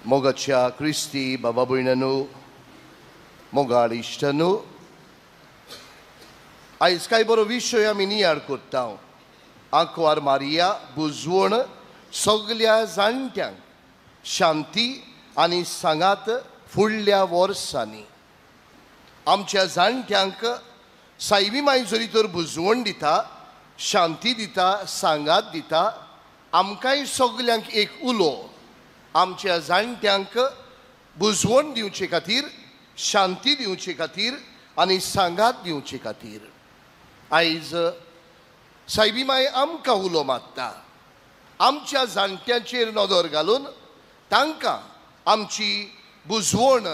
मोगाच्या क्रिस्ती बाबा भयणांनो मोगाळ इश्टांनो आयज कांय बरो विशय आमी नियाळ करता आंकवार मारिया बुजवण सगळ्या जाणट्यांक शांती आनी सांगात फुडल्या वर्सांनी आमच्या जाणट्यांक सायबी माई जरी तर बुजवण दिता शांती दिता सांगात दिता आमकांय सगल्यांक एक उलो आमच्या जाणट्यांक बुजवण दिवचे खातीर शांती दिवचे खातीर आनी सांगात दिवचे खातीर आयज सायबी माय आमकां उलो मागता आमच्या जाणट्यांचेर नदर घालून तांकां आमची बुजवण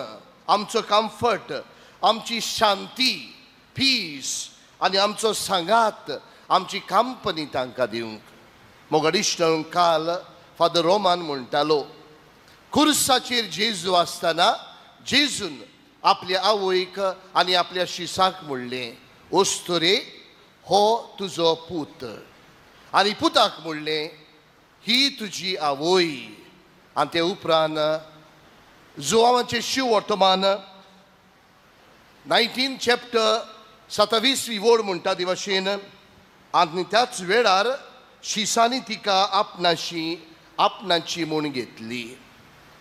आमचो कम्फर्ट आमची शांती पीस आनी आमचो सांगात आमची कंपनी तांकां दिवंक मोगादिश्टांनो काल फादर रोमान म्हणटालो खुर्साचेर जेजू आसतना जेजून आपल्या आवयक आनी आपल्या शिसाक म्हणलें ओस्तोरे हो तुजो पूत आनी पुताक म्हणलें ही तुजी आवय आनी ते उपरांत जोआवाचें शिव वर्तमान 19 चॅप्टर 27वी वड म्हणटा ते भाशेन आनी त्याच वेळार शिसांनी तिका आपणाची म्हूण घेतली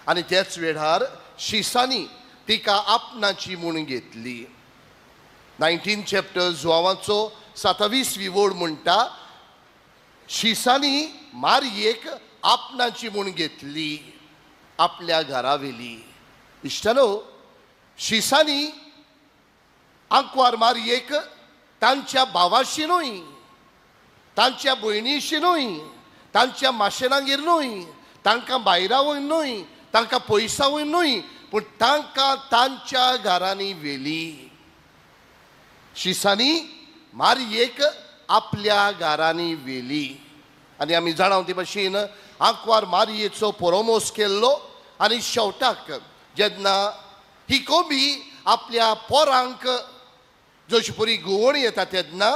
आनी त्याच वेळार शिसांनी तिका आपणाची म्हूण घेतली 19 चॅप्टर जोआवाचो 27वी वड म्हणटा शिसांनी मारयेक आपणाची म्हूण घेतली आपल्या घरा वेली इश्टानो शिसांनी आंकवार मारयेक तांच्या भावाशी न्हय तांच्या भयणीशी न्हय तांच्या माशेलांगेर न्हय तांकां भायरा वयर न्हय तांकां पयसा वयर न्हय पूण तांकां तांच्या घरांनी व्हेली शिसांनी मारयेक आपल्या घरांनी व्हेली आनी आमी जाणाव ते भाशेन आंकवार मारयेचो परोमोस केल्लो आनी शेवटाक जेन्ना ही कोबी आपल्या पोरांक जशी परी गुवण येता तेन्ना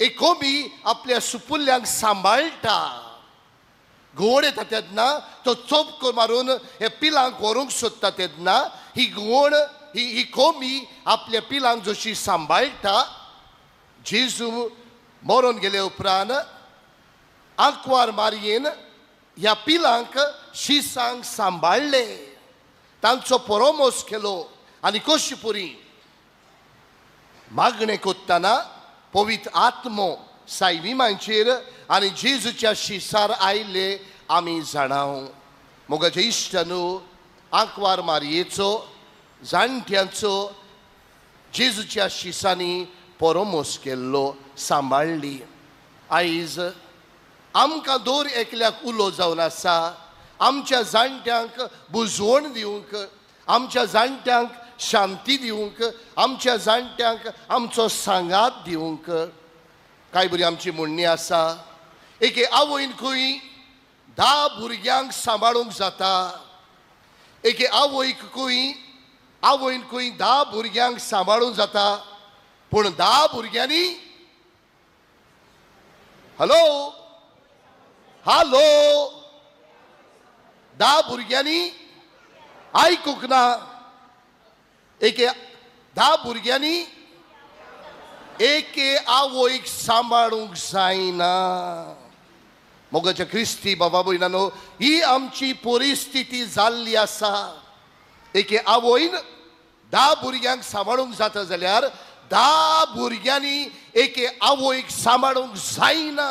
एक कोबी आपल्या सुपुल्यांक सांबाळटा गुवण येता तेन्ना तो चोप मारून हे पिलांक व्हरूंक सोदता तेन्ना ही गुवण ही कोबी आपल्या पिलांक जशी सांबाळटा जेजू मरून गेले उपरांत आंकवार मारयेन ह्या पिलांक शिसांक सांबाळले तांचो परोमोस केलो आनी कशी पुरी मागणें कोत्ताना पवित्र आत्मो सायबी मांचेर आनी जेजूच्या शिसार आयले आमी जाणाव मोगाचे इश्टांनो आंकवार मारयेचो जाणट्यांचो जेजूच्या शिसांनी परोमोस केल्लो सांबाळली आयज आमकां दर एकल्याक उलो जावन आसा आमच्या जाणट्यांक बुजवण दिवंक आमच्या जाणट्यांक शांती दिवंक आमच्या जाणट्यांक आमचो सांगात दिवंक कांय बरी आमची म्हणणी आसा एके आवयन खंय 10 भुरग्यांक सांबाळूंक जाता एके आवयन खंय 10 भुरग्यांक सांबाळूंक जाता पूण 10 भुरग्यांनी हॅलो 10 भुरग्यांनी आयकूंक ना एके 10 भुरग्यांनी एके आवयक सांबाळूंक जायना मोगाच्या क्रिस्ती बाबा भयणांनो ही आमची परिस्थिती जाल्ली आसा एके आवयन 10 भुरग्यांक सांबाळूंक जाता जाल्यार 10 भुरग्यांनी एके आवयक सांबाळूंक जायना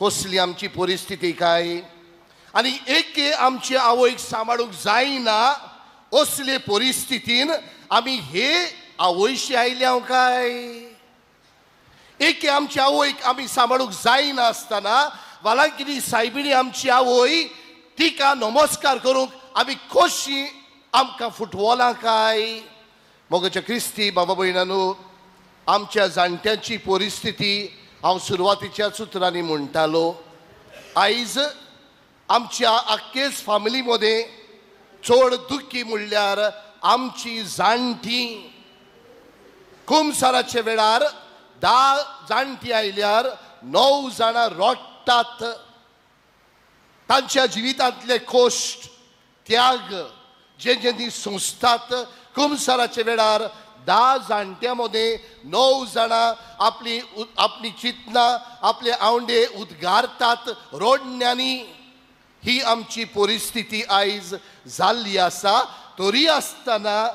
कसली आमची परिस्थिती काय आनी एके आमची आवयक सांबाळूंक जायना असले परिस्थितीन आमी हे आवयशी आयल्या काय एके आमच्या आवयक आमी सांबाळूंक जायना आसतना वालांकिनी सायबिणी आमची आवय तिका नमस्कार करूंक आमी कशी आमकां फुटवलां काय मोगाच्या क्रिस्ती बाबा भयणांनो आमच्या जाणट्यांची परिस्थिती हांव सुरवातीच्याच उतरांनी म्हणटालो आयज आमच्या आख्खेच फॅमिली मदें चड दुख्खी म्हणल्यार आमची जाणटी कुमसाराचे वेळार 10 जाणटी आयल्यार 9 जाणां रडटात तांच्या जिवितांतले कश्ट त्याग जे ती सोंसतात कुमसाराच्या वेळार 10 जाणट्या मध्ये 9 जाणां आपली चिंतना आपले आवंडे उद्गारतात रोडण्यांनी ही आमची परिस्थिती आयज जाल्ली आसा तरी आसतना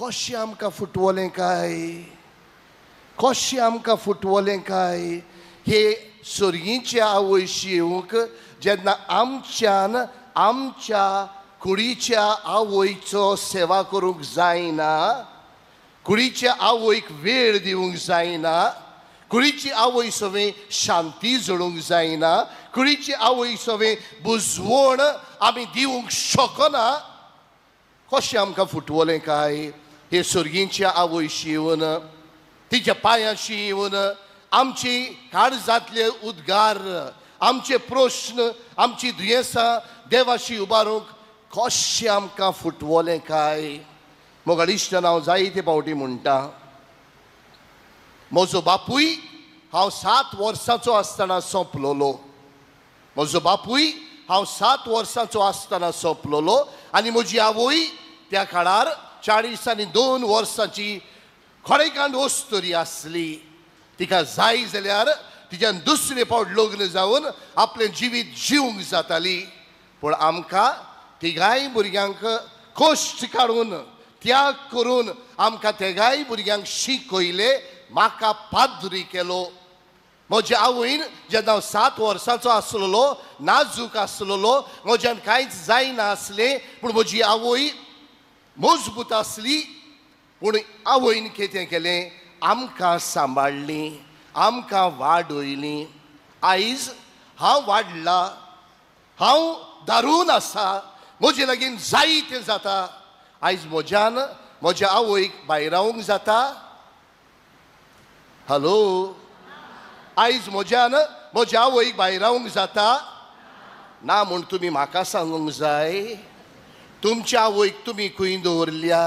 कशें आमकां फुटवलें काय कशें आमकां फुटवलें काय हे सर्गीच्या आवयशीक जेन्ना आमच्यान आमच्या कुडीच्या आवयचो सेवा करूंक जायना कुडीच्या आवयक वेळ दिवंक जायना कुडीची आवय सवें शांती जळूंक जायना कुडीची आवय सवें बुजवण आमी दिवंक शकना कशें आमकां फुटवलें काय हे सर्गीच्या आवयशी येवन तिच्या पांयाशी येवन आमची काळजांतले उद्गार आमचे प्रश्न आमची दुयेंसां देवाशी उबारूंक कशें आमकां फुटवलें काय मोगा इश्टान हांव जायते फावटी म्हणटा म्हजो बापूय हांव 7 वर्सांचो आसतना सोंपलोलो म्हजो बापूय हांव 7 वर्सांचो आसतना सोंपलोलो आनी म्हजी आवय त्या काळार 42 वर्सांची खरेकांड वस्तरी आसली तिका जाय जाल्यार तिच्यान दुसरे फावट लग्न जावन आपलें जिवीत जिवंक जाताली पूण आमकां तिगाय भुरग्यांक कश्ट काडून त्याग करून आमकां तेगाय भुरग्यांक शिकयले म्हाका पाद्री केलो म्हज्या आवयन जेन्ना हांव 7 वर्सांचो आसलोलो नाजूक आसलोलो म्हज्यान कांयच जायना आसलें पूण म्हजी आवय मजबूत आसली पूण आवयन कितें केलें आमकां सांबाळ्ळी आमकां वाडयली आयज हांव वाडला हांव दारून आसा म्हजे लागीं जायतें जाता आयज म्हज्यान म्हज्या आवयक भायर रावंक जाता हॅलो आयज म्हज्यान म्हज्या आवयक भायर रावंक जाता ना म्हूण तुमी म्हाका सांगूंक जाय तुमच्या आवयक तुमी खंय दवरल्या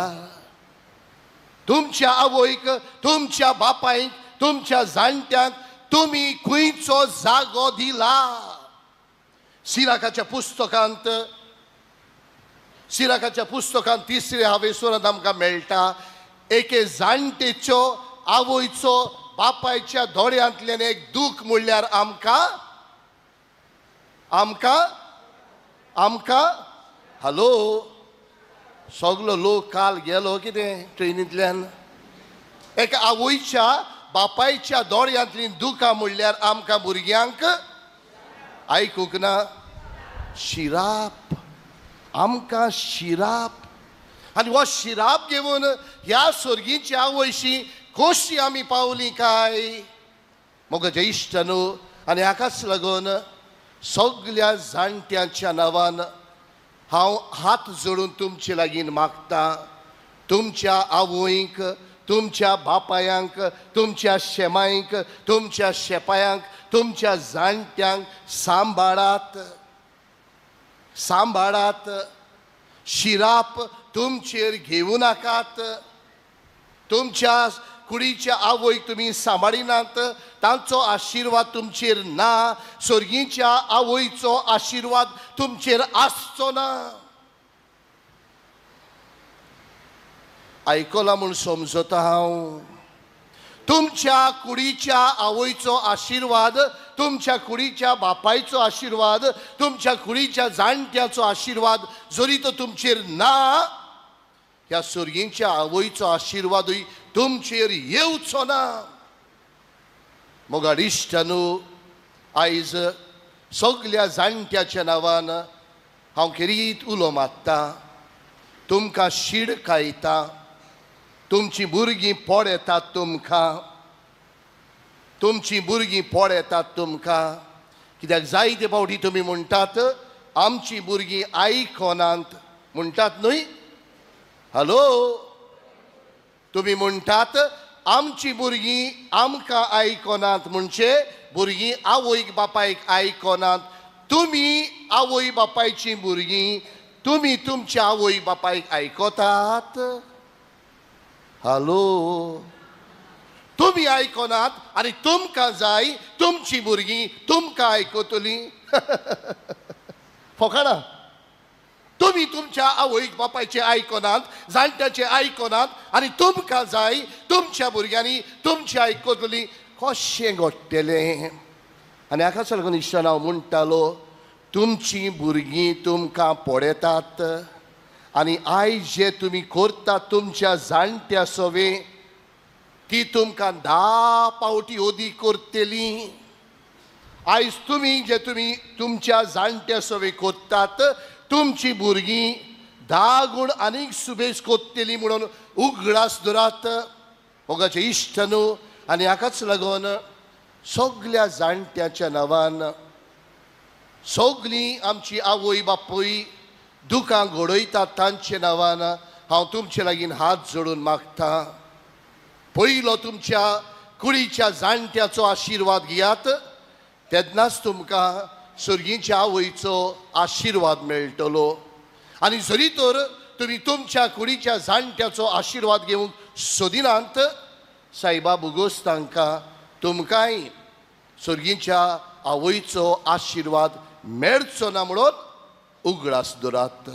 तुमच्या आवयक तुमच्या बापायक तुमच्या जाणट्यांक तुमी खंयचो जागो दिला सिराकाच्या पुस्तकांत 3रे हावेसरांत आमकां मेळटा एके जाणटेच्यो आवयचो बापायच्या दोळ्यांतल्यान एक दूख म्हणल्यार आमकां हॅलो सगलो लोक काल गेलो कितें ट्रेनींतल्यान एका आवयच्या बापायच्या दोळ्यांतली दुखां म्हणल्यार आमकां भुरग्यांक आयकूंक ना शिराप आमकां शिराप आनी हो शिराप घेवन ह्या सर्गीच्या आवयशी कशी आमी पावली काय म्हज्या इश्टानो आनी हाकाच लागून सगळ्या जाणट्यांच्या नांवान हांव हात जोडून तुमचे लागीं मागतां तुमच्या आवयंक तुमच्या बापायांक तुमच्या शेमायंक तुमच्या शेपायांक तुमच्या जाणट्यांक सांबाळात शिराप तुमचेर घेवं नाकात तुमच्या कुडीच्या आवयक तुमी सांबाळिनात तांचो आशिर्वाद तुमचेर ना सर्गीच्या आवयचो आशिर्वाद तुमचेर आसचो ना आयकलां म्हूण समजता हांव तुमच्या कुडीच्या आवयचो आशिर्वाद तुमच्या कुडीच्या बापायचो आशिर्वाद तुमच्या कुडीच्या जाणट्याचो आशिर्वाद जरी तो तुमचेर ना ह्या सर्गीच्या आवयचो आशिर्वादूय तुमचेर येवचो ना मोगा इश्टानो आयज सगळ्या जाणट्याच्या नांवान हांव खेरीत उलो मारतां तुमकां शीड खायता तुमची भुरगीं पोड येतात तुमकां तुमची भुरगीं पोड येतात तुमकां कित्याक जायते फावटी तुमी म्हणटात आमची भुरगीं आयकनात म्हणटात न्हय हॅलो तुमी म्हणटात आमची भुरगीं आमकां आयकनात म्हणजे भुरगीं आवयक बापायक आयकनात तुमी आवय बापायची भुरगीं तुमी तुमच्या आवय बापायक आयकतात हॅलो तुमी आयकनात आनी तुमकां जाय तुमची भुरगीं तुमकां आयकतलीं फोकाणा तुम्ही तुमच्या आवयक बापायचे आयकोनात जाणट्याचे आयकोनात आनी तुमकां जाय तुमच्या भुरग्यांनी तुमची आयकतली कशें घडटलें आनी हाकाच लागून इश्टान हांव म्हणटालो तुमची भुरगीं तुमकां पळयतात आनी आयज जे तुमी करतात तुमच्या जाणट्या सवे ती तुमकां 10 पावटी ओदी करतली आयज तुमी तुमच्या जाणट्या सवे करतात तुमची भुरगीं 10 गुण आनीक सुबेज कोत्तेली म्हणून उगडास दवरात मोगाचे इश्ट न्हू आनी हाकाच लागून सगळ्या जाणट्याच्या नांवान सगळीं आमची आवय बापूय दुखां घडयतात तांचे नांवान हांव तुमचे लागीं हात जोडून मागता पयलो तुमच्या कुडीच्या जाणट्याचो आशिर्वाद घेयात तेन्नाच तुमकां सर्गीच्या आवयचो आशिर्वाद मेळटलो आनी जरी तर तुमी तुमच्या कुडीच्या जाणट्याचो आशिर्वाद घेवंक सोदिनात सायबा बुगोस तांकां तुमकांय सर्गीच्या आवयचो आशिर्वाद मेळचो ना म्हणून उगडास दवरात.